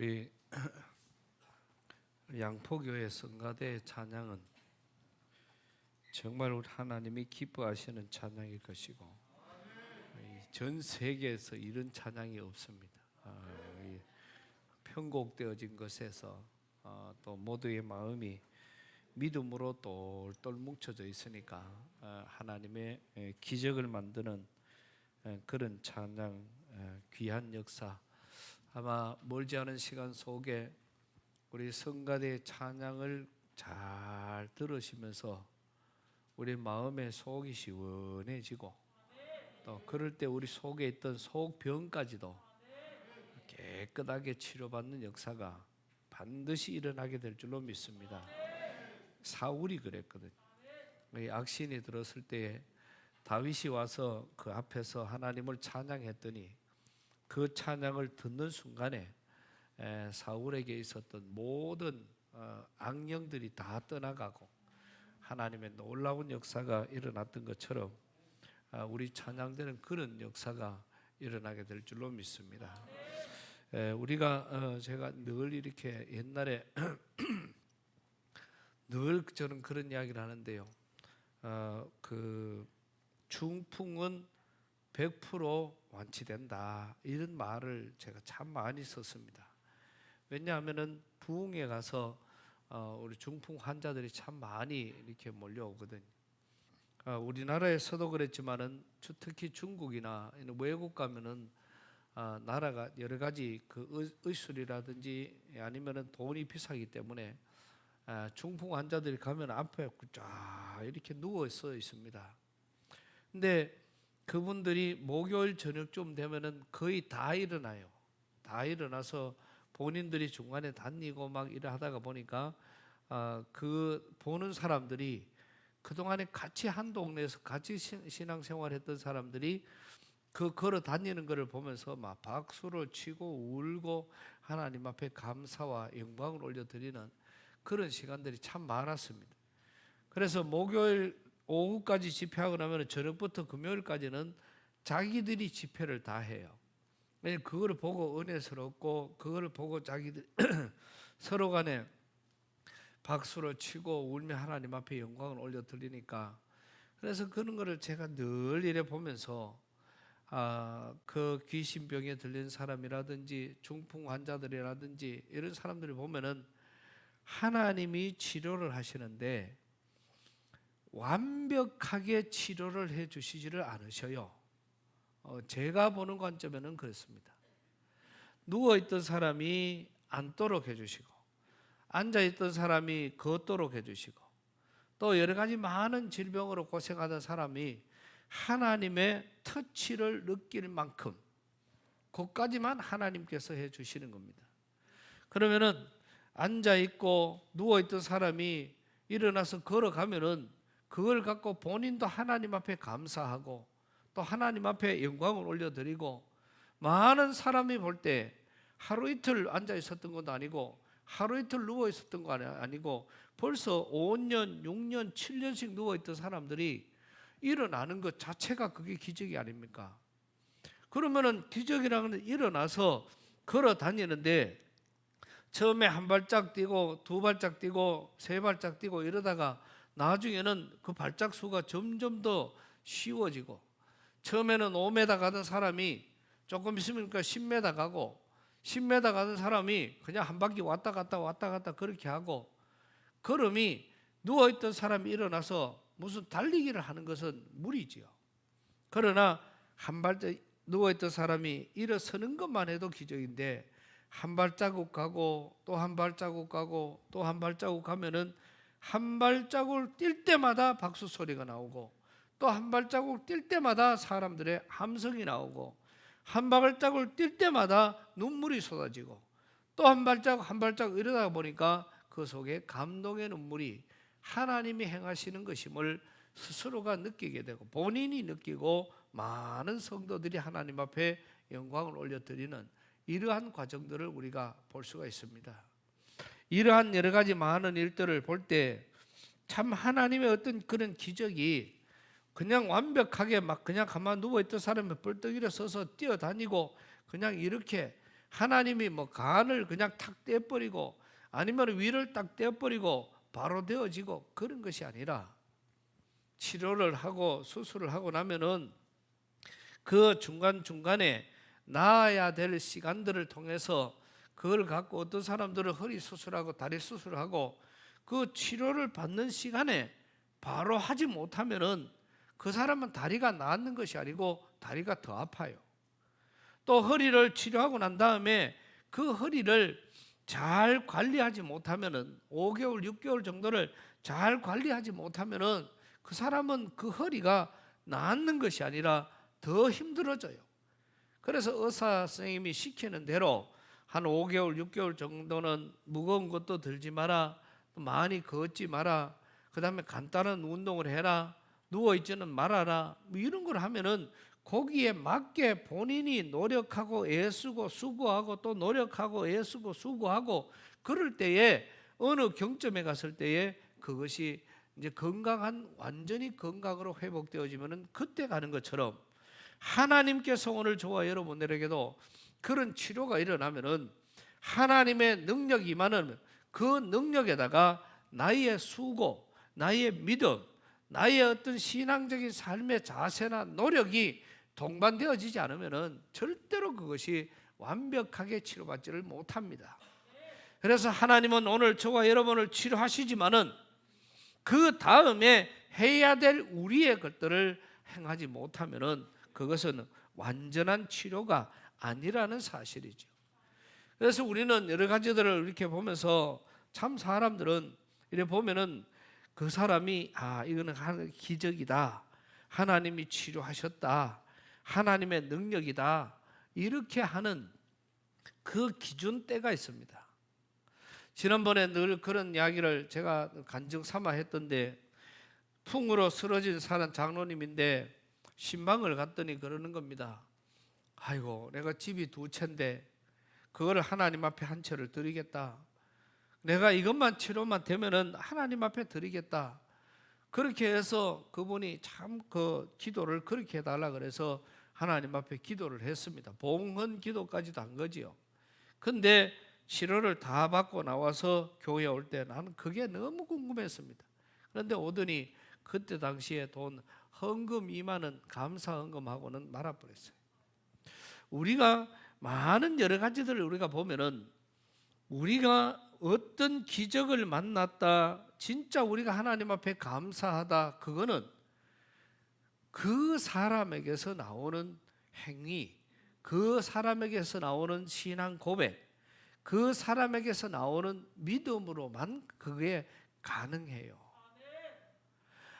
우리 양포교회 성가대 찬양은 정말 우리 하나님이 기뻐하시는 찬양일 것이고 전 세계에서 이런 찬양이 없습니다. 편곡되어진 것에서 또 모두의 마음이 믿음으로 똘똘 뭉쳐져 있으니까 하나님의 기적을 만드는 그런 찬양, 귀한 역사, 아마 멀지 않은 시간 속에 우리 성가대 찬양을 잘 들으시면서 우리 마음의 속이 시원해지고 또 그럴 때 우리 속에 있던 속병까지도 깨끗하게 치료받는 역사가 반드시 일어나게 될 줄로 믿습니다. 사울이 그랬거든요. 악신이 들었을 때 다윗이 와서 그 앞에서 하나님을 찬양했더니 그 찬양을 듣는 순간에 사울에게 있었던 모든 악령들이 다 떠나가고 하나님의 놀라운 역사가 일어났던 것처럼 우리 찬양되는 그런 역사가 일어나게 될 줄로 믿습니다. 우리가 제가 늘 이렇게 옛날에 늘 저는 그런 이야기를 하는데요. 그 중풍은 100% 완치된다, 이런 말을 제가 참 많이 썼습니다. 왜냐하면은 부흥에 가서 우리 중풍 환자들이 참 많이 이렇게 몰려오거든요. 우리나라에서도 그랬지만은 특히 중국이나 외국 가면은 나라가 여러 가지 그 의술이라든지 아니면은 돈이 비싸기 때문에 중풍 환자들이 가면 앞에 쫙 이렇게 누워 있습니다. 근데 그분들이 목요일 저녁쯤 되면은 거의 다 일어나요. 다 일어나서 본인들이 중간에 다니고 막 일을 하다가 보니까 그 보는 사람들이 그동안에 같이 한 동네에서 같이 신앙생활했던 사람들이 그 걸어 다니는 것을 보면서 막 박수를 치고 울고 하나님 앞에 감사와 영광을 올려드리는 그런 시간들이 참 많았습니다. 그래서 목요일 오후까지 집회하고 나면 저녁부터 금요일까지는 자기들이 집회를 다 해요. 그걸 보고 은혜스럽고 그걸 보고 자기들 서로 간에 박수를 치고 울며 하나님 앞에 영광을 올려드리니까, 그래서 그런 거를 제가 늘 이래 보면서 그 귀신병에 들린 사람이라든지 중풍 환자들이라든지 이런 사람들이 보면은 하나님이 치료를 하시는데 완벽하게 치료를 해 주시지를 않으셔요. 제가 보는 관점에는 그렇습니다. 누워있던 사람이 앉도록 해주시고 앉아있던 사람이 걷도록 해주시고 또 여러 가지 많은 질병으로 고생하던 사람이 하나님의 터치를 느낄 만큼 그것까지만 하나님께서 해주시는 겁니다. 그러면은 앉아있고 누워있던 사람이 일어나서 걸어가면은 그걸 갖고 본인도 하나님 앞에 감사하고 또 하나님 앞에 영광을 올려드리고, 많은 사람이 볼 때 하루 이틀 앉아 있었던 것도 아니고 하루 이틀 누워 있었던 거 아니고 벌써 5년, 6년, 7년씩 누워 있던 사람들이 일어나는 것 자체가 그게 기적이 아닙니까? 그러면은 기적이라는 건 일어나서 걸어 다니는데 처음에 한 발짝 뛰고 두 발짝 뛰고 세 발짝 뛰고 이러다가 나중에는 그 발짝 수가 점점 더 쉬워지고, 처음에는 5m 가던 사람이 조금 있으니까 10m 가고 10m 가던 사람이 그냥 한 바퀴 왔다 갔다 그렇게 하고, 걸음이 누워있던 사람이 일어나서 무슨 달리기를 하는 것은 무리지요. 그러나 한 발짝 누워있던 사람이 일어서는 것만 해도 기적인데 한 발자국 가고 또 한 발자국 가고 또 한 발자국 가면은 한 발자국을 뛸 때마다 박수 소리가 나오고 또 한 발자국 뛸 때마다 사람들의 함성이 나오고 한 발자국을 뛸 때마다 눈물이 쏟아지고 또 한 발자국 한 발자국 이러다 보니까 그 속에 감동의 눈물이 하나님이 행하시는 것임을 스스로가 느끼게 되고 본인이 느끼고 많은 성도들이 하나님 앞에 영광을 올려드리는 이러한 과정들을 우리가 볼 수가 있습니다. 이러한 여러 가지 많은 일들을 볼 때 참 하나님의 어떤 그런 기적이 그냥 완벽하게 막 그냥 가만 누워있던 사람이 벌떡 일어서서 뛰어다니고 그냥 이렇게 하나님이 뭐 간을 그냥 탁 떼버리고 아니면 위를 딱 떼어버리고 바로 되어지고 그런 것이 아니라 치료를 하고 수술을 하고 나면은 그 중간중간에 나아야 될 시간들을 통해서 그걸 갖고 어떤 사람들은 허리 수술하고 다리 수술하고 그 치료를 받는 시간에 바로 하지 못하면은 그 사람은 다리가 낫는 것이 아니고 다리가 더 아파요. 또 허리를 치료하고 난 다음에 그 허리를 잘 관리하지 못하면은 5개월, 6개월 정도를 잘 관리하지 못하면은 그 사람은 그 허리가 낫는 것이 아니라 더 힘들어져요. 그래서 의사 선생님이 시키는 대로 한 5개월, 6개월 정도는 무거운 것도 들지 마라, 많이 걷지 마라, 그 다음에 간단한 운동을 해라, 누워있지는 말아라, 뭐 이런 걸 하면은 거기에 맞게 본인이 노력하고 애쓰고 수고하고 또 노력하고 애쓰고 수고하고 그럴 때에 어느 경점에 갔을 때에 그것이 이제 건강한 완전히 건강으로 회복되어지면은 그때 가는 것처럼 하나님께서 오늘 저와 여러분들에게도 그런 치료가 일어나면은 하나님의 능력이 임하는 그 능력에다가 나의 수고, 나의 믿음, 나의 어떤 신앙적인 삶의 자세나 노력이 동반되어지지 않으면은 절대로 그것이 완벽하게 치료받지를 못합니다. 그래서 하나님은 오늘 저와 여러분을 치료하시지만은 그 다음에 해야 될 우리의 것들을 행하지 못하면은 그것은 완전한 치료가 아니라는 사실이죠. 그래서 우리는 여러 가지들을 이렇게 보면서 참 사람들은 이렇게 보면은 그 사람이 이거는 기적이다, 하나님이 치료하셨다, 하나님의 능력이다, 이렇게 하는 그 기준대가 있습니다. 지난번에 늘 그런 이야기를 제가 간증 삼아 했던데, 풍으로 쓰러진 사람 장로님인데 신방을 갔더니 그러는 겁니다. 아이고, 내가 집이 2채인데 그거를 하나님 앞에 한 채를 드리겠다, 내가 이것만 치료만 되면은 하나님 앞에 드리겠다. 그렇게 해서 그분이 참 그 기도를 그렇게 해달라 그래서 하나님 앞에 기도를 했습니다. 봉헌 기도까지도 한 거지요. 근데 치료를 다 받고 나와서 교회에 올 때 나는 그게 너무 궁금했습니다. 그런데 오더니 그때 당시에 돈 헌금 2만원 감사 헌금하고는 말아버렸어요. 우리가 많은 여러 가지들을 우리가 보면은 우리가 어떤 기적을 만났다, 진짜 우리가 하나님 앞에 감사하다, 그거는 그 사람에게서 나오는 행위, 그 사람에게서 나오는 신앙 고백, 그 사람에게서 나오는 믿음으로만 그게 가능해요.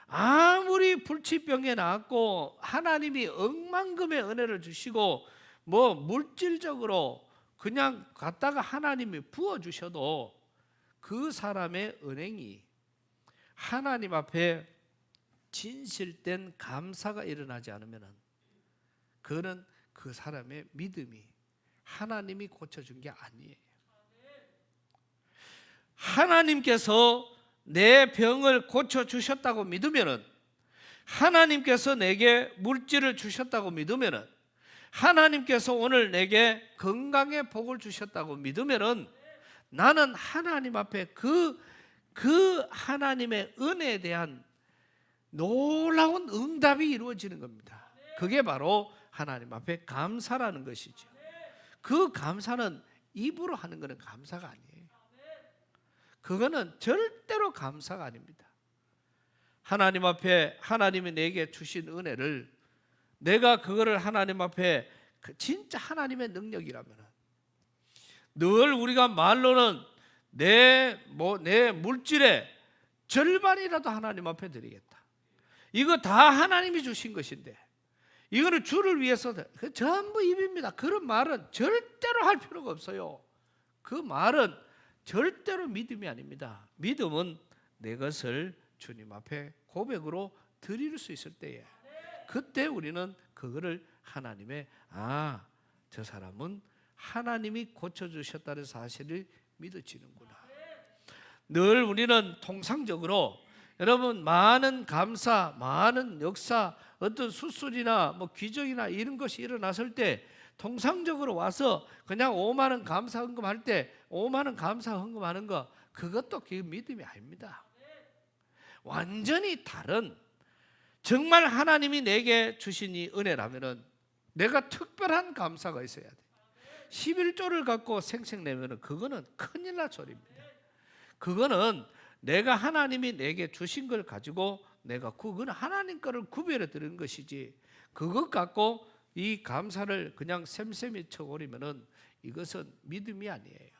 아무리 불치병에 나왔고 하나님이 억만금의 은혜를 주시고 뭐 물질적으로 그냥 갖다가 하나님이 부어주셔도 그 사람의 은행이 하나님 앞에 진실된 감사가 일어나지 않으면 그는 그 사람의 믿음이 하나님이 고쳐준 게 아니에요. 하나님께서 내 병을 고쳐주셨다고 믿으면, 하나님께서 내게 물질을 주셨다고 믿으면, 하나님께서 오늘 내게 건강의 복을 주셨다고 믿으면 나는 하나님 앞에 그 하나님의 은혜에 대한 놀라운 응답이 이루어지는 겁니다. 그게 바로 하나님 앞에 감사라는 것이죠. 그 감사는 입으로 하는 것은 감사가 아니에요. 그거는 절대로 감사가 아닙니다. 하나님 앞에 하나님이 내게 주신 은혜를 내가 그거를 하나님 앞에 진짜 하나님의 능력이라면 늘 우리가 말로는 내 물질의 절반이라도 하나님 앞에 드리겠다, 이거 다 하나님이 주신 것인데 이거는 주를 위해서 전부 입입니다. 그런 말은 절대로 할 필요가 없어요. 그 말은 절대로 믿음이 아닙니다. 믿음은 내 것을 주님 앞에 고백으로 드릴 수 있을 때에 그때 우리는 그거를 하나님의 저 사람은 하나님이 고쳐주셨다는 사실을 믿어지는구나. 늘 우리는 통상적으로 여러분 많은 감사, 많은 역사, 어떤 수술이나 뭐 기적이나 이런 것이 일어났을 때 통상적으로 와서 그냥 5만 원 감사 헌금할 때 5만 원 감사 헌금하는 거 그것도 그 믿음이 아닙니다. 완전히 다른, 정말 하나님이 내게 주신 이 은혜라면은 내가 특별한 감사가 있어야 돼. 11조를 갖고 생색내면은 그거는 큰일 날 소리입니다. 그거는 내가 하나님이 내게 주신 걸 가지고 내가 그건 하나님 거를 구별해 드리는 것이지, 그것 갖고 이 감사를 그냥 셈셈이 쳐버리면은 이것은 믿음이 아니에요.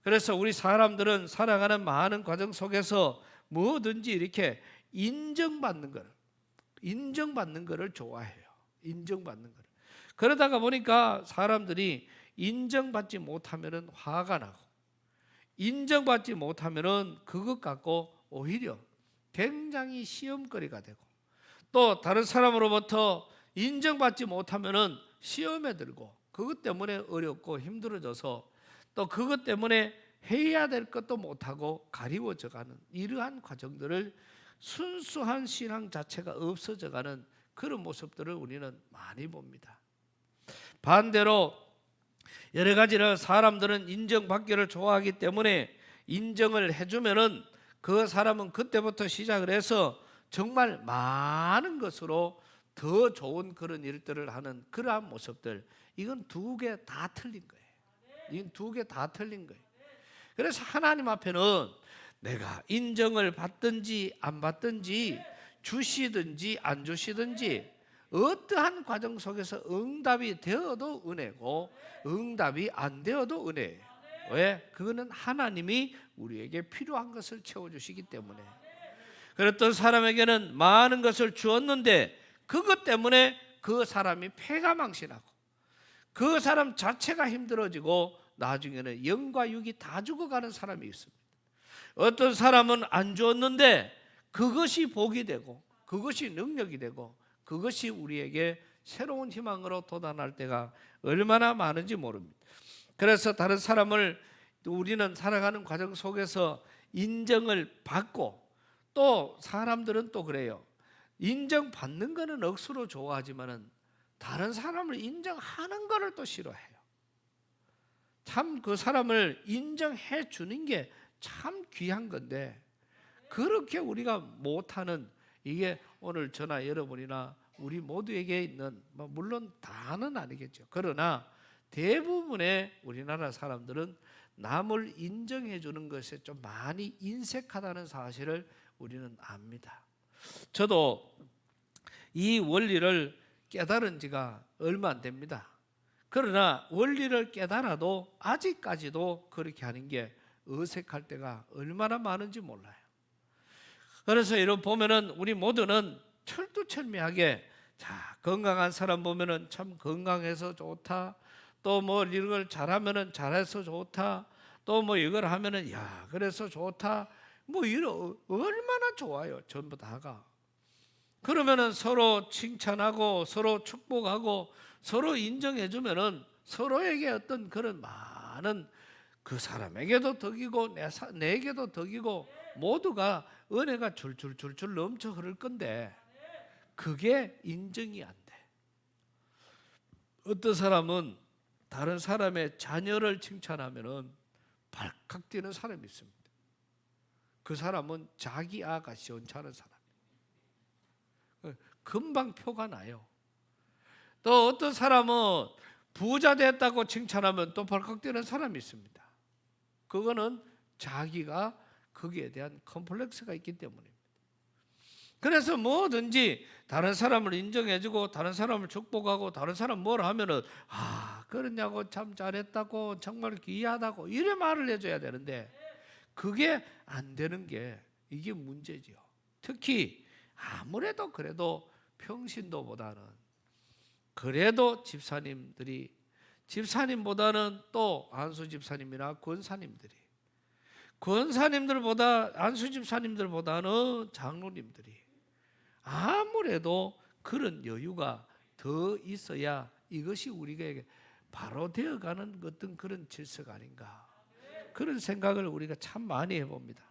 그래서 우리 사람들은 살아가는 많은 과정 속에서 뭐든지 이렇게 인정받는 거를 좋아해요. 인정받는 거를. 그러다가 보니까 사람들이 인정받지 못하면은 화가 나고, 인정받지 못하면은 그것 갖고 오히려 굉장히 시험거리가 되고, 또 다른 사람으로부터 인정받지 못하면은 시험에 들고, 그것 때문에 어렵고 힘들어져서 또 그것 때문에 해야 될 것도 못하고 가리워져가는 이러한 과정들을, 순수한 신앙 자체가 없어져가는 그런 모습들을 우리는 많이 봅니다. 반대로 여러 가지를 사람들은 인정받기를 좋아하기 때문에 인정을 해주면은 그 사람은 그때부터 시작을 해서 정말 많은 것으로 더 좋은 그런 일들을 하는 그러한 모습들, 이건 두 개 다 틀린 거예요. 이건 두 개 다 틀린 거예요. 그래서 하나님 앞에는 내가 인정을 받든지 안 받든지, 주시든지 안 주시든지, 어떠한 과정 속에서 응답이 되어도 은혜고 응답이 안 되어도 은혜예요. 왜? 그거는 하나님이 우리에게 필요한 것을 채워주시기 때문에. 그랬던 사람에게는 많은 것을 주었는데 그것 때문에 그 사람이 패가망신하고 그 사람 자체가 힘들어지고 나중에는 영과 육이 다 죽어가는 사람이 있습니다. 어떤 사람은 안 주었는데 그것이 복이 되고 그것이 능력이 되고 그것이 우리에게 새로운 희망으로 돋아날 때가 얼마나 많은지 모릅니다. 그래서 다른 사람을 우리는 살아가는 과정 속에서 인정을 받고, 또 사람들은 또 그래요. 인정받는 거는 억수로 좋아하지만은 다른 사람을 인정하는 거를 또 싫어해요. 참 그 사람을 인정해 주는 게 참 귀한 건데 그렇게 우리가 못하는, 이게 오늘 저나 여러분이나 우리 모두에게 있는, 물론 다는 아니겠죠. 그러나 대부분의 우리나라 사람들은 남을 인정해 주는 것에 좀 많이 인색하다는 사실을 우리는 압니다. 저도 이 원리를 깨달은 지가 얼마 안 됩니다. 그러나 원리를 깨달아도 아직까지도 그렇게 하는 게 어색할 때가 얼마나 많은지 몰라요. 그래서 이런 보면은 우리 모두는 철두철미하게, 자, 건강한 사람 보면은 참 건강해서 좋다, 또 뭐 이런 걸 잘하면은 잘해서 좋다, 또 뭐 이걸 하면은 야 그래서 좋다, 뭐 이런 얼마나 좋아요. 전부 다가. 그러면은 서로 칭찬하고 서로 축복하고 서로 인정해 주면은 서로에게 어떤 그런 많은, 그 사람에게도 덕이고 내게도 덕이고 모두가 은혜가 줄줄줄줄 넘쳐 흐를 건데 그게 인정이 안 돼. 어떤 사람은 다른 사람의 자녀를 칭찬하면은 발칵 뛰는 사람이 있습니다. 그 사람은 자기 아가 시원찮은 사람이에요. 금방 표가 나요. 또 어떤 사람은 부자 됐다고 칭찬하면 또 벌컥 뛰는 사람이 있습니다. 그거는 자기가 거기에 대한 컴플렉스가 있기 때문입니다. 그래서 뭐든지 다른 사람을 인정해주고 다른 사람을 축복하고 다른 사람 뭘 하면은 그러냐고, 참 잘했다고, 정말 귀하다고 이래 말을 해줘야 되는데 그게 안 되는 게 이게 문제지요. 특히 아무래도 그래도 평신도보다는 그래도 집사님보다는 또 안수 집사님이나 권사님들보다 안수 집사님들보다는 장로님들이 아무래도 그런 여유가 더 있어야 이것이 우리에게 바로 되어가는 어떤 그런 질서가 아닌가, 그런 생각을 우리가 참 많이 해봅니다.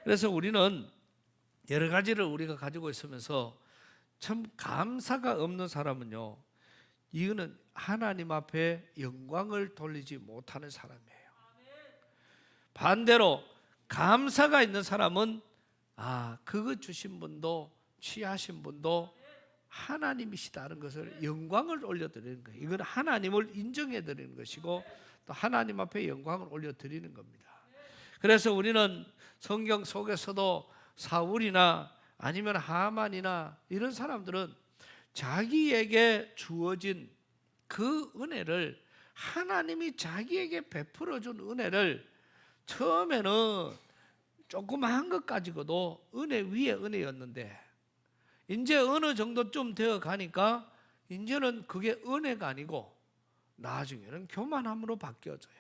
그래서 우리는 여러 가지를 우리가 가지고 있으면서 참 감사가 없는 사람은요, 이거는 하나님 앞에 영광을 돌리지 못하는 사람이에요. 반대로 감사가 있는 사람은 그거 주신 분도 취하신 분도 하나님이시다는 것을 영광을 올려드리는 거예요. 이건 하나님을 인정해드리는 것이고 또 하나님 앞에 영광을 올려드리는 겁니다. 그래서 우리는 성경 속에서도 사울이나 아니면 하만이나 이런 사람들은 자기에게 주어진 그 은혜를, 하나님이 자기에게 베풀어 준 은혜를 처음에는 조그마한 것 가지고도 은혜 위에 은혜였는데 이제 어느 정도쯤 되어 가니까 이제는 그게 은혜가 아니고 나중에는 교만함으로 바뀌어져요.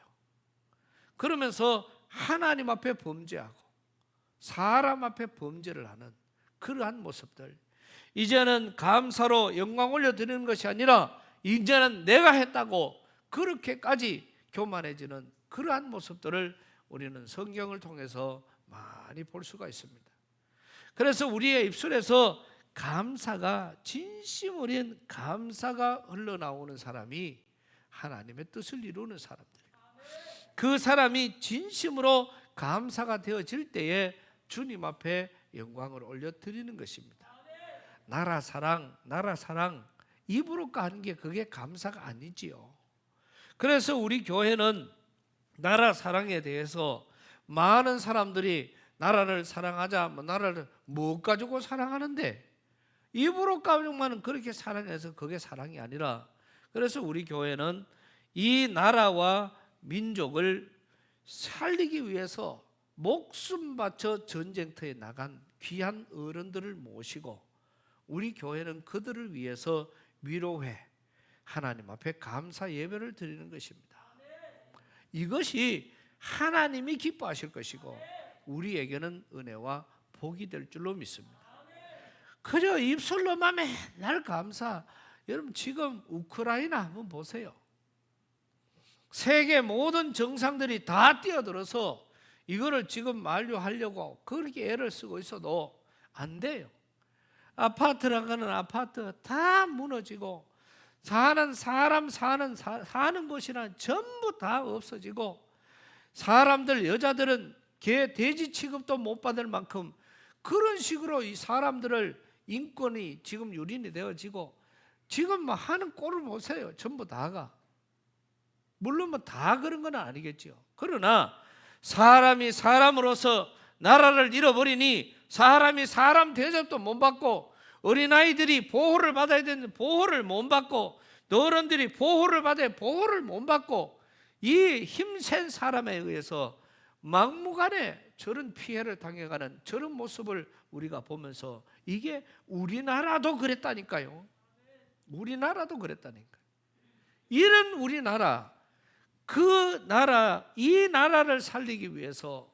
그러면서 하나님 앞에 범죄하고 사람 앞에 범죄를 하는 그러한 모습들, 이제는 감사로 영광 올려드리는 것이 아니라 이제는 내가 했다고 그렇게까지 교만해지는 그러한 모습들을 우리는 성경을 통해서 많이 볼 수가 있습니다. 그래서 우리의 입술에서 감사가, 진심 어린 감사가 흘러나오는 사람이 하나님의 뜻을 이루는 사람들이에요. 그 사람이 진심으로 감사가 되어질 때에 주님 앞에 영광을 올려드리는 것입니다. 나라 사랑, 나라 사랑 입으로 하는 게 그게 감사가 아니지요. 그래서 우리 교회는 나라 사랑에 대해서 많은 사람들이 나라를 사랑하자, 나라를 못 가지고 사랑하는데 입으로 가지고만은 그렇게 사랑해서 그게 사랑이 아니라, 그래서 우리 교회는 이 나라와 민족을 살리기 위해서 목숨 바쳐 전쟁터에 나간 귀한 어른들을 모시고 우리 교회는 그들을 위해서 위로회, 하나님 앞에 감사 예배를 드리는 것입니다. 이것이 하나님이 기뻐하실 것이고 우리에게는 은혜와 복이 될 줄로 믿습니다. 그저 입술로만 맨날 감사. 여러분 지금 우크라이나 한번 보세요. 세계 모든 정상들이 다 뛰어들어서 이거를 지금 만류하려고 그렇게 애를 쓰고 있어도 안 돼요. 아파트라고는 아파트 다 무너지고 사는 사람 사는 곳이란 전부 다 없어지고 사람들, 여자들은 개, 돼지 취급도 못 받을 만큼 그런 식으로 이 사람들을 인권이 지금 유린이 되어지고 지금 뭐 하는 꼴을 보세요. 전부 다가. 물론 뭐 다 그런 건 아니겠죠. 그러나 사람이 사람으로서 나라를 잃어버리니 사람이 사람 대접도 못 받고 어린아이들이 보호를 받아야 되는데 보호를 못 받고 어른들이 보호를 받아야 보호를 못 받고 이 힘센 사람에 의해서 막무가내 저런 피해를 당해가는 저런 모습을 우리가 보면서 이게 우리나라도 그랬다니까요. 우리나라도 그랬다니까요. 이런 우리나라, 그 나라, 이 나라를 살리기 위해서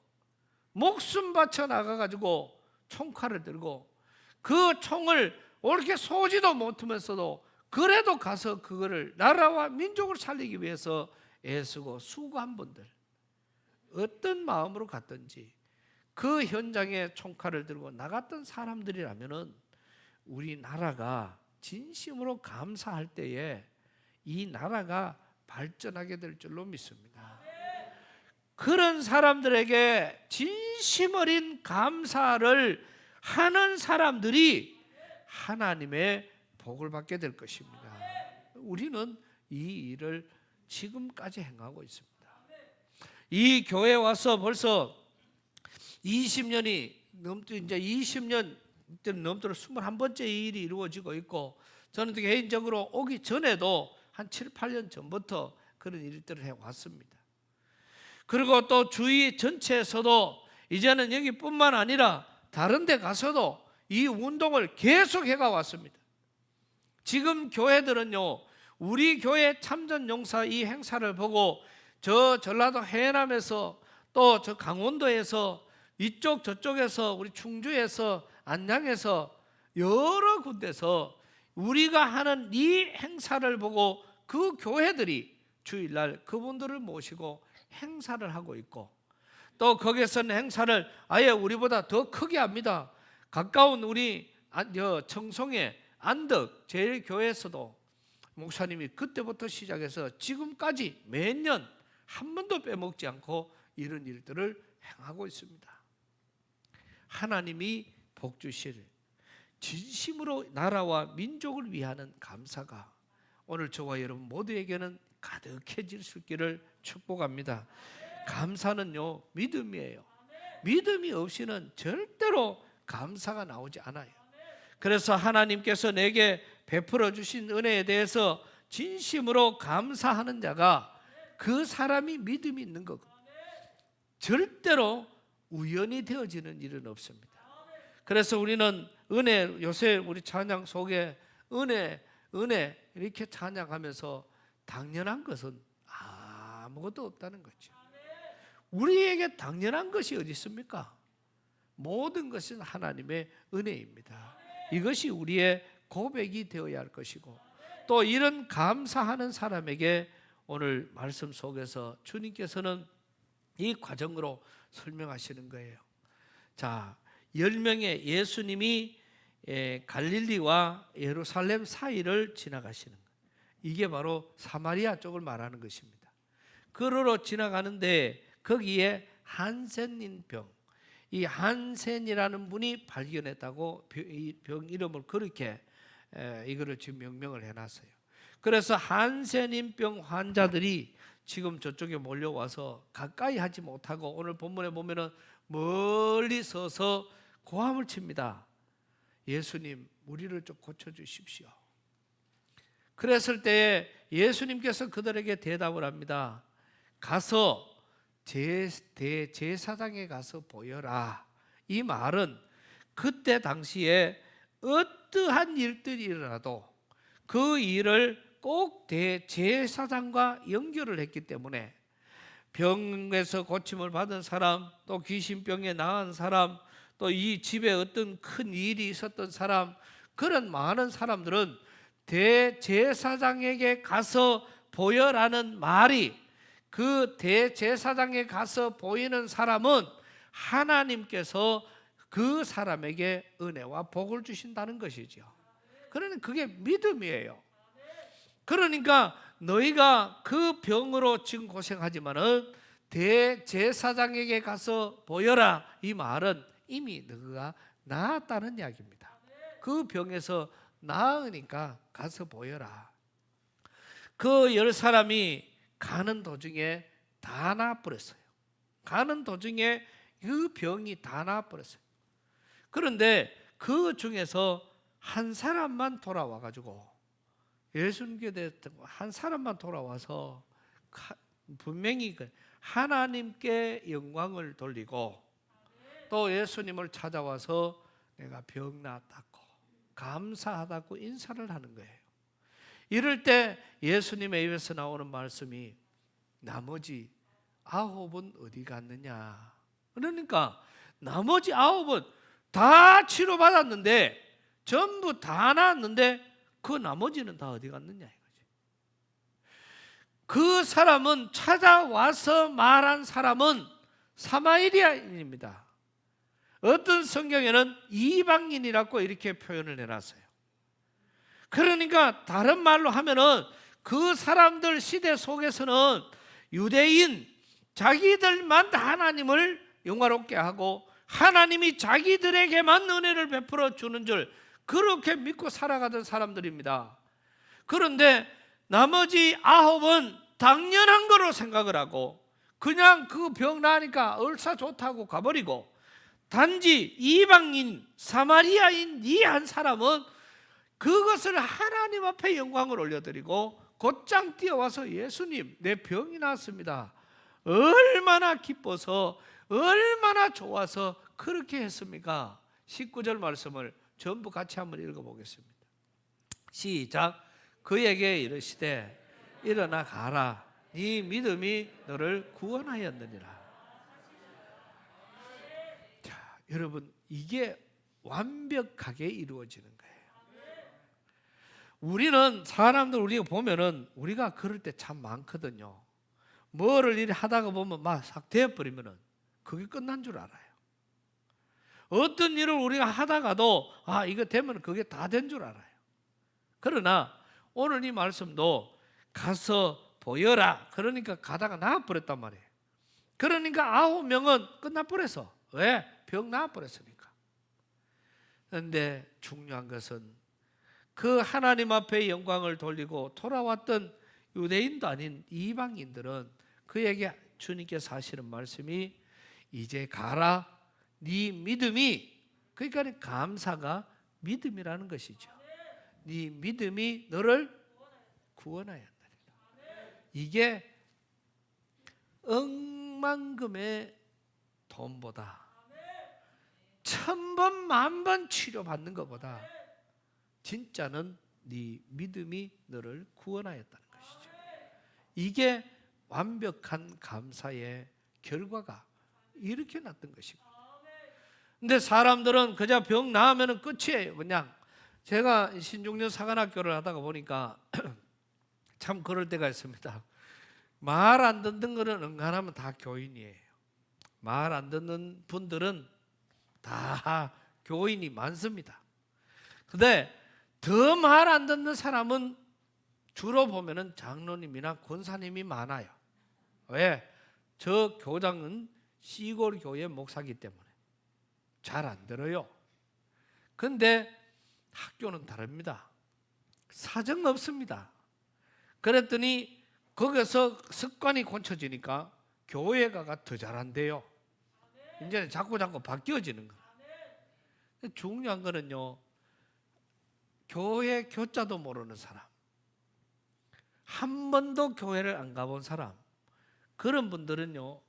목숨 바쳐 나가가지고 총칼을 들고 그 총을 옳게 쏘지도 못하면서도 그래도 가서 그거를 나라와 민족을 살리기 위해서 애쓰고 수고한 분들, 어떤 마음으로 갔든지 그 현장에 총칼을 들고 나갔던 사람들이라면은 우리나라가 진심으로 감사할 때에 이 나라가 발전하게 될 줄로 믿습니다. 그런 사람들에게 진심 어린 감사를 하는 사람들이 하나님의 복을 받게 될 것입니다. 우리는 이 일을 지금까지 행하고 있습니다. 이 교회에 와서 벌써 20년이 넘도 이제 20년 넘도록 21번째 이 일이 이루어지고 있고 저는 개인적으로 오기 전에도 한 7, 8년 전부터 그런 일들을 해왔습니다. 그리고 또 주위 전체에서도 이제는 여기뿐만 아니라 다른 데 가서도 이 운동을 계속 해가 왔습니다. 지금 교회들은요, 우리 교회 참전용사 이 행사를 보고 저 전라도 해남에서 또 저 강원도에서 이쪽 저쪽에서 우리 충주에서 안양에서 여러 군데서 우리가 하는 이 행사를 보고 그 교회들이 주일날 그분들을 모시고 행사를 하고 있고 또 거기에서는 행사를 아예 우리보다 더 크게 합니다. 가까운 우리 청송의 안덕 제일교회에서도 목사님이 그때부터 시작해서 지금까지 매년 한 번도 빼먹지 않고 이런 일들을 행하고 있습니다. 하나님이 복 주실 진심으로 나라와 민족을 위하는 감사가 오늘 저와 여러분 모두에게는 가득해질 수 있기를 축복합니다. 감사는요, 믿음이에요. 믿음이 없이는 절대로 감사가 나오지 않아요. 그래서 하나님께서 내게 베풀어 주신 은혜에 대해서 진심으로 감사하는 자가 그 사람이 믿음이 있는 거고, 절대로 우연히 되어지는 일은 없습니다. 그래서 우리는 은혜, 요새 우리 찬양 속에 은혜 이렇게 찬양하면서 당연한 것은 아무것도 없다는 거죠. 우리에게 당연한 것이 어디 있습니까? 모든 것은 하나님의 은혜입니다. 이것이 우리의 고백이 되어야 할 것이고, 또 이런 감사하는 사람에게 오늘 말씀 속에서 주님께서는 이 과정으로 설명하시는 거예요. 자, 10명의 예수님이 갈릴리와 예루살렘 사이를 지나가시는 거예요. 이게 바로 사마리아 쪽을 말하는 것입니다. 그러로 지나가는데 거기에 한센인 병, 이 한센이라는 분이 발견했다고 이 병 이름을 그렇게 이거를 지금 명명을 해놨어요. 그래서 한센인 병 환자들이 지금 저쪽에 몰려와서 가까이 하지 못하고 오늘 본문에 보면은 멀리 서서 고함을 칩니다. 예수님, 우리를 좀 고쳐주십시오. 그랬을 때에 예수님께서 그들에게 대답을 합니다. 가서 대제사장에 가서 보여라. 이 말은 그때 당시에 어떠한 일들이 일어나도 그 일을 꼭 대제사장과 연결을 했기 때문에 병에서 고침을 받은 사람, 또 귀신병에 나은 사람, 또 이 집에 어떤 큰 일이 있었던 사람, 그런 많은 사람들은 대제사장에게 가서 보여라는 말이, 그 대제사장에 가서 보이는 사람은 하나님께서 그 사람에게 은혜와 복을 주신다는 것이죠. 그러니 그게 믿음이에요. 그러니까 너희가 그 병으로 지금 고생하지만은 대제사장에게 가서 보여라. 이 말은 이미 너가 나았다는 이야기입니다. 그 병에서 나으니까 가서 보여라. 그 10사람이 가는 도중에 다 나아버렸어요. 가는 도중에 그 병이 다 나아버렸어요. 그런데 그 중에서 한 사람만 돌아와가지고, 예수님께 대했던 한 사람만 돌아와서 분명히 하나님께 영광을 돌리고 또 예수님을 찾아와서 내가 병 나았다고 감사하다고 인사를 하는 거예요. 이럴 때 예수님의 입에서 나오는 말씀이 나머지 9은 어디 갔느냐. 그러니까 나머지 9은 다 치료받았는데, 전부 다 나았는데 그 나머지는 다 어디 갔느냐 이거지. 그 사람은, 찾아와서 말한 사람은 사마리아인입니다. 어떤 성경에는 이방인이라고 이렇게 표현을 해놨어요. 그러니까 다른 말로 하면은 그 사람들 시대 속에서는 유대인, 자기들만 하나님을 영화롭게 하고 하나님이 자기들에게만 은혜를 베풀어 주는 줄 그렇게 믿고 살아가던 사람들입니다. 그런데 나머지 9은 당연한 거로 생각을 하고 그냥 그 병 나니까 얼싸 좋다고 가버리고, 단지 이방인 사마리아인 이 한 사람은 그것을 하나님 앞에 영광을 올려드리고 곧장 뛰어와서 예수님, 내 병이 나았습니다. 얼마나 기뻐서, 얼마나 좋아서 그렇게 했습니까? 19절 말씀을 전부 같이 한번 읽어보겠습니다. 시작. 그에게 이르시되 일어나 가라. 네 믿음이 너를 구원하였느니라. 자, 여러분, 이게 완벽하게 이루어지는 거예요. 우리는 사람들 우리가 보면은 우리가 그럴 때 참 많거든요. 뭐를 이리 하다가 보면 막 싹 되어버리면은 그게 끝난 줄 알아요. 어떤 일을 우리가 하다가도 이거 되면 그게 다 된 줄 알아요. 그러나 오늘 이 말씀도 가서 보여라. 그러니까 가다가 나아버렸단 말이에요. 그러니까 9명은 끝나버렸어. 왜? 병 나아버렸으니까. 그런데 중요한 것은 그 하나님 앞에 영광을 돌리고 돌아왔던 유대인도 아닌 이방인들은 그에게 주님께서 하시는 말씀이 이제 가라. 네 믿음이, 그러니까 감사가 믿음이라는 것이죠. 네 믿음이 너를 구원하였다. 이게 억만금의 돈보다 1000번, 10,000번 치료받는 것보다 진짜는 네 믿음이 너를 구원하였다는 것이죠. 이게 완벽한 감사의 결과가 이렇게 났던 것이고. 근데 사람들은 그저 병 나으면 끝이에요. 그냥 제가 신중년 사관학교를 하다가 보니까 참 그럴 때가 있습니다. 말 안 듣는 거는 응간하면 다 교인이에요. 말 안 듣는 분들은 다 교인이 많습니다. 근데 더 말 안 듣는 사람은 주로 보면은 장로님이나 권사님이 많아요. 왜? 저 교장은 시골 교회 목사기 때문에 잘 안 들어요. 근데 학교는 다릅니다. 사정 없습니다. 그랬더니 거기서 습관이 고쳐지니까 교회 가가 더 잘한대요. 이제는 자꾸 바뀌어지는 거예요. 중요한 거는요, 교회 교자도 모르는 사람, 한 번도 교회를 안 가본 사람, 그런 분들은요,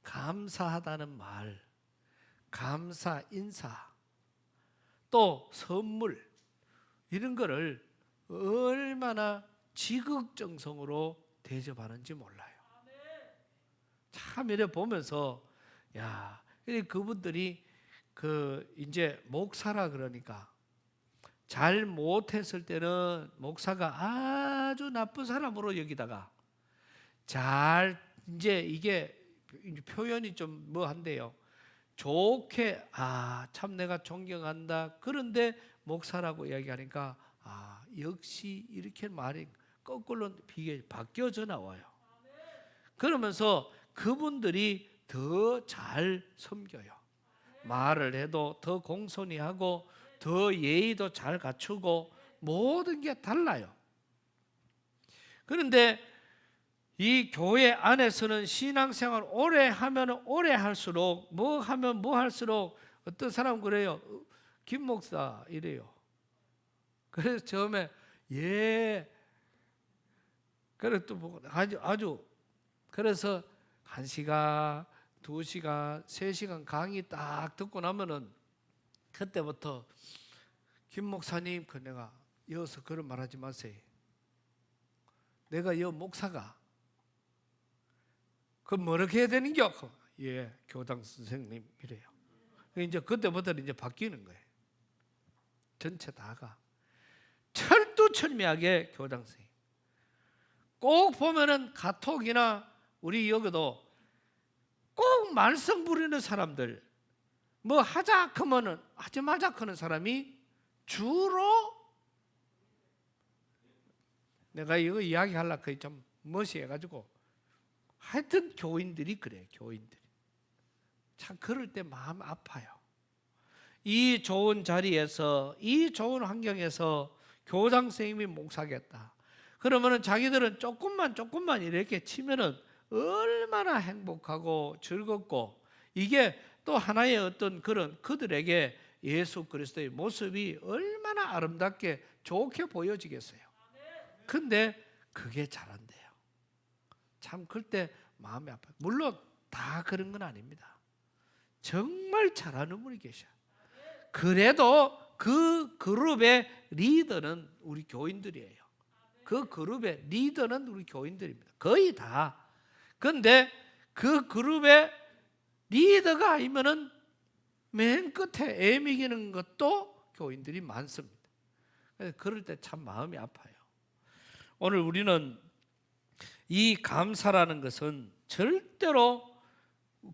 감사하다는 말, 감사 인사, 또 선물, 이런 거를 얼마나 지극정성으로 대접하는지 몰라요. 참 이래 보면서, 야, 그분들이 이제 목사라 그러니까 잘 못했을 때는 목사가 아주 나쁜 사람으로 여기다가 잘, 이제 이게 표현이 좀 한데요. 좋게, 참 내가 존경한다. 그런데 목사라고 이야기하니까, 역시 이렇게 말이 거꾸로 바뀌어져 나와요. 그러면서 그분들이 더 잘 섬겨요. 말을 해도 더 공손히 하고 더 예의도 잘 갖추고 모든 게 달라요. 그런데 이 교회 안에서는 신앙생활 오래 하면 오래 할수록 뭐 하면 뭐 할수록 어떤 사람은 그래요. 김 목사 이래요. 그래서 처음에 그래 또 뭐 아주 그래서 1시간, 2시간, 3시간 강의 딱 듣고 나면은 그때부터 김 목사님, 내가 이어서 그런 말하지 마세요. 내가 이 목사가 뭐렇게 해야 되는겨? 예, 교장 선생님 이래요. 이제 그때부터 이제 바뀌는 거예요. 전체 다가 철두철미하게 교장 선생님. 꼭 보면은 가톡이나 우리 여기도 꼭 말썽 부리는 사람들, 뭐 하자 하면은 하지 마자 하는 사람이 주로, 내가 이거 이야기하려고 좀 멋이해가지고 하여튼 교인들이 그래요. 교인들이 참 그럴 때 마음 아파요. 이 좋은 자리에서, 이 좋은 환경에서 교장 선생님이 목사겠다 그러면은 자기들은 조금만 이렇게 치면은 얼마나 행복하고 즐겁고, 이게 또 하나의 어떤 그런 그들에게 예수 그리스도의 모습이 얼마나 아름답게 좋게 보여지겠어요. 근데 그게 잘 안 돼요. 참 그때 마음이 아파요. 물론 다 그런 건 아닙니다. 정말 잘하는 분이 계셔요. 그래도 그 그룹의 리더는 우리 교인들이에요. 그 그룹의 리더는 우리 교인들입니다. 거의 다. 그런데 그 그룹의 리더가 아니면은 맨 끝에 애미기는 것도 교인들이 많습니다. 그럴 때 참 마음이 아파요. 오늘 우리는 이 감사라는 것은 절대로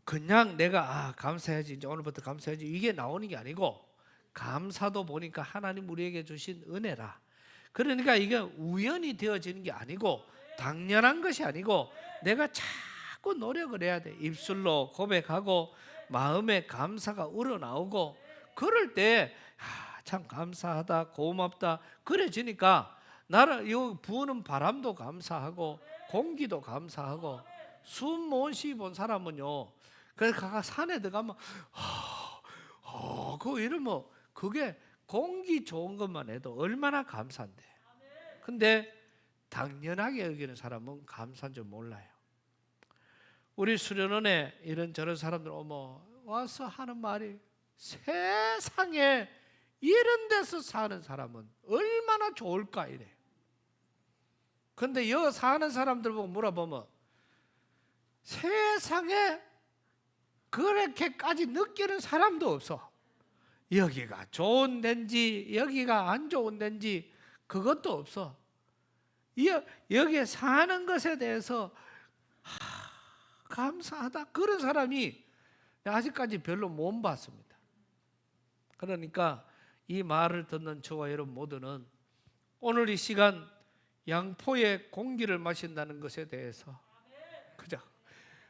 그냥 내가 감사해야지, 이제 오늘부터 감사해야지, 이게 나오는 게 아니고, 감사도 보니까 하나님 우리에게 주신 은혜라. 그러니까 이게 우연히 되어지는 게 아니고 당연한 것이 아니고 내가 자꾸 노력을 해야 돼. 입술로 고백하고 마음에 감사가 우러나오고 그럴 때 참 감사하다 고맙다 그래지니까 나를 요 부는 바람도 감사하고 공기도 감사하고 숨 못 쉬본 사람은요 그래서 산에 들어가면 그거 이러면 그게 공기 좋은 것만 해도 얼마나 감사한데. 근데 당연하게 여기는 사람은 감사한 줄 몰라요. 우리 수련원에 이런저런 사람들 와서 하는 말이 세상에 이런 데서 사는 사람은 얼마나 좋을까 이래. 근데 여기 사는 사람들 보고 물어보면 세상에 그렇게까지 느끼는 사람도 없어. 여기가 좋은 데인지 여기가 안 좋은 데인지 그것도 없어. 여기에 사는 것에 대해서 감사하다 그런 사람이 아직까지 별로 못 봤습니다. 그러니까 이 말을 듣는 저와 여러분 모두는 오늘 이 시간 양포의 공기를 마신다는 것에 대해서 그죠?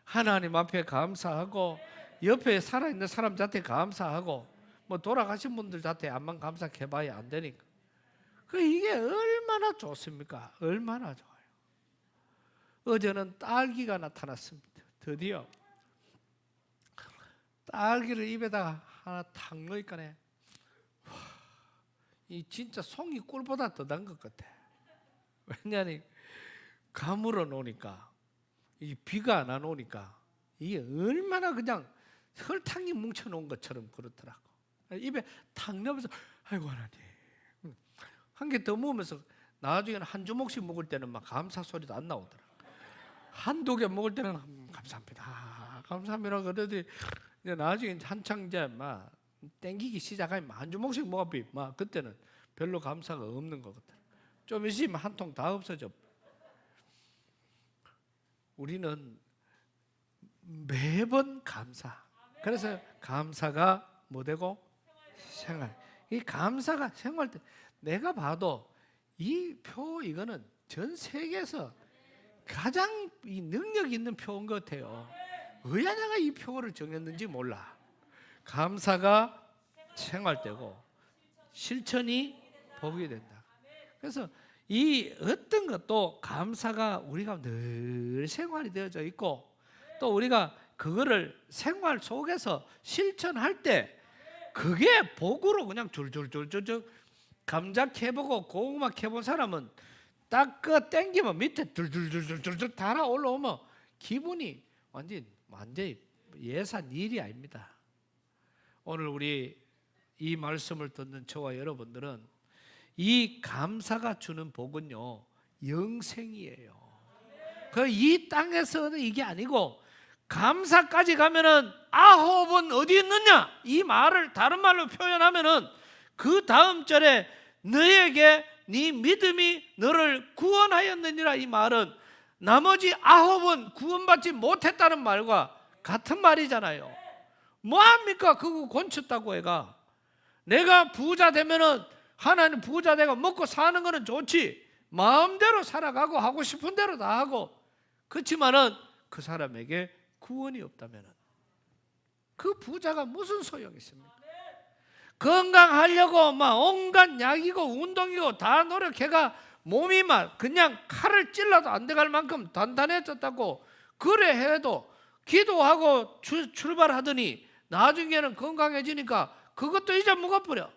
하나님 앞에 감사하고 옆에 살아있는 사람 자체 감사하고 뭐 돌아가신 분들 자체 암만 감사해봐야 안 되니까 이게 얼마나 좋습니까? 얼마나 좋아요. 어제는 딸기가 나타났습니다. 드디어 딸기를 입에다가 하나 탁 넣으니까 이 진짜 송이 꿀보다 더 단 것 같아. 왜냐하면 가물어 놓으니까 이 비가 안 와놓으니까 이게 얼마나 그냥 설탕이 뭉쳐 놓은 것처럼 그렇더라고. 입에 탁 넣으면서 아이고 하나님 한 개 더 먹으면서 나중에는 한 주먹씩 먹을 때는 막 감사 소리도 안 나오더라. 한두 개 먹을 때는 감사합니다 감사합니다 그러더니 이제 나중에 한창 이제 막 땡기기 시작하면 한 주먹씩 먹어비 막 그때는 별로 감사가 없는 것 같아. 좀 있으면 한 통 다 없어져. 우리는 매번 감사. 그래서 감사가 뭐 되고 생활. 이 감사가 생활 때 내가 봐도 이 표 이거는 전 세계에서 가장 이 능력 있는 표인 것 같아요. 의하냐가 이 표를 정했는지 몰라. 감사가 생활되고 실천이 복이 된다. 그래서 이 어떤 것도 감사가 우리가 늘 생활이 되어져 있고 또 우리가 그거를 생활 속에서 실천할 때 그게 복으로 그냥 줄줄줄줄 감자 캐보고 고구마 캐본 사람은 딱 그 땡기면 밑에 줄줄줄줄줄 달아 올라오면 기분이 완전히 예산 일이 아닙니다. 오늘 우리 이 말씀을 듣는 저와 여러분들은 이 감사가 주는 복은요 영생이에요. 그 이 땅에서는 이게 아니고 감사까지 가면은 아홉은 어디 있느냐 이 말을 다른 말로 표현하면은 그 다음 절에 너에게 네 믿음이 너를 구원하였느니라 이 말은 나머지 아홉은 구원받지 못했다는 말과 같은 말이잖아요. 뭐합니까? 그거 곤쳤다고 해가. 내가 부자 되면은 하나님 부자 되고 먹고 사는 거는 좋지. 마음대로 살아가고 하고 싶은 대로 다 하고. 그렇지만은 그 사람에게 구원이 없다면은 그 부자가 무슨 소용이 있습니까? 건강하려고 막 온갖 약이고 운동이고 다 노력해가 몸이 막 그냥 칼을 찔러도 안 돼갈 만큼 단단해졌다고 그래 해도 기도하고 출발하더니 나중에는 건강해지니까 그것도 잊어먹어버려.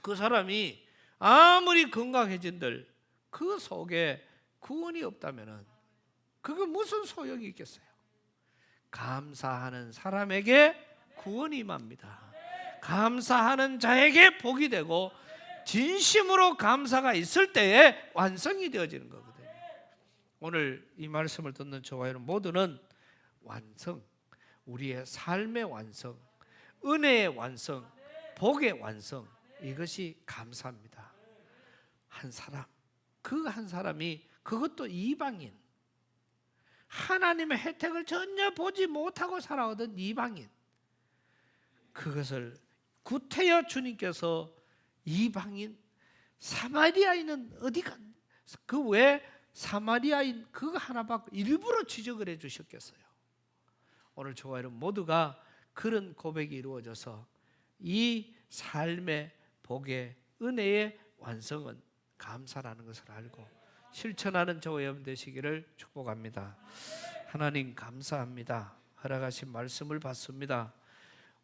그 사람이 아무리 건강해진들 그 속에 구원이 없다면 그거 무슨 소용이 있겠어요? 감사하는 사람에게 구원이 임합니다. 감사하는 자에게 복이 되고 진심으로 감사가 있을 때에 완성이 되어지는 거거든요. 오늘 이 말씀을 듣는 저와 여러분 모두는 완성, 우리의 삶의 완성, 은혜의 완성, 복의 완성, 이것이 감사합니다. 한 사람, 그 한 사람이 그것도 이방인, 하나님의 혜택을 전혀 보지 못하고 살아오던 이방인, 그것을 구태여 주님께서 이방인 사마리아인은 어디가, 그 왜 사마리아인 그거 하나밖에 일부러 지적을 해 주셨겠어요. 오늘 저와 여러분 모두가 그런 고백이 이루어져서 이 삶의 복의 은혜의 완성은 감사라는 것을 알고 실천하는 저와 여러분 되시기를 축복합니다. 하나님 감사합니다. 허락하신 말씀을 받습니다.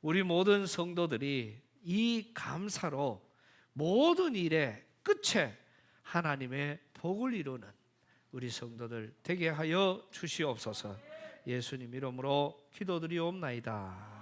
우리 모든 성도들이 이 감사로 모든 일의 끝에 하나님의 복을 이루는 우리 성도들 되게 하여 주시옵소서. 예수님 이름으로 기도드리옵나이다.